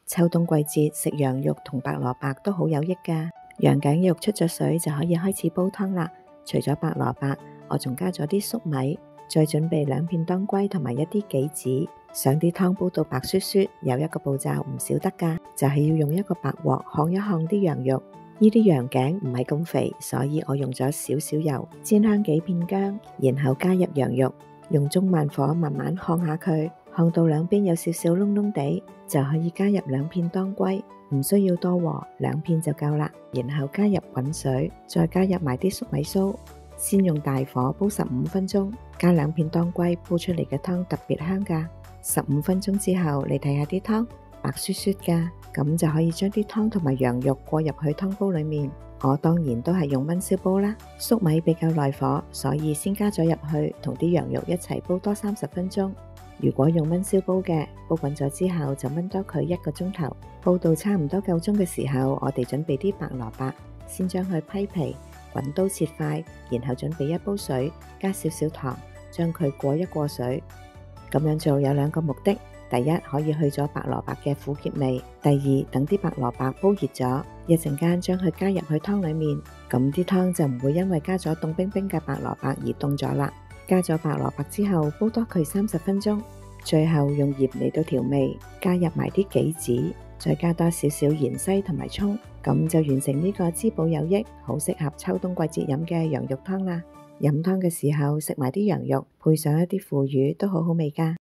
秋冬季節食羊肉同白蘿蔔都好有益㗎。羊頸肉出咗水就可以開始煲湯啦。除咗白蘿蔔，我仲加咗啲粟米，再準備2片當歸同埋一啲杞子，想啲湯煲到白雪雪，有一個步驟唔少得㗎，就係要用一個白鑊烘一烘啲羊肉。呢啲羊頸唔係咁肥，所以我用咗少少油，煎香幾片薑，然後加入羊肉，用中慢火慢慢烘下佢，烘到兩邊有少少燶燶地，就可以加入2片當歸，唔需要多喎，2片就夠啦。然後加入滾水，再加入埋啲粟米酥，先用大火煲15分鐘，加2片當歸，煲出嚟嘅湯特別香㗎。15分鐘之後，你睇下啲湯白雪雪㗎，咁就可以將啲湯同埋羊肉過入去湯煲裡面。我當然都係用燜燒煲啦，粟米比較耐火，所以先加咗入去，同啲羊肉一齊煲多30分鐘。如果用燜燒煲嘅，煲滾咗之後就燜多佢1個鐘頭，煲到差唔多夠鐘嘅時候，我哋準備啲白蘿蔔，先將佢批皮，滾刀切塊，然後準備一煲水，加少少糖，將佢過一過水。咁樣做有2個目的，第一可以去咗白蘿蔔嘅苦澀味，第二等啲白蘿蔔煲熱咗，一陣間將佢加入去湯裡面，咁啲湯就唔會因為加咗凍冰冰嘅白蘿蔔而凍咗啦。加咗白蘿蔔之後，煲多佢30分鐘，最後用鹽嚟到調味，加入埋啲杞子，再加多少少芫茜同埋蔥，咁就完成呢個滋補有益、好適合秋冬季節飲嘅羊肉湯啦。飲湯嘅時候食埋啲羊肉，配上一啲腐乳都好好味㗎。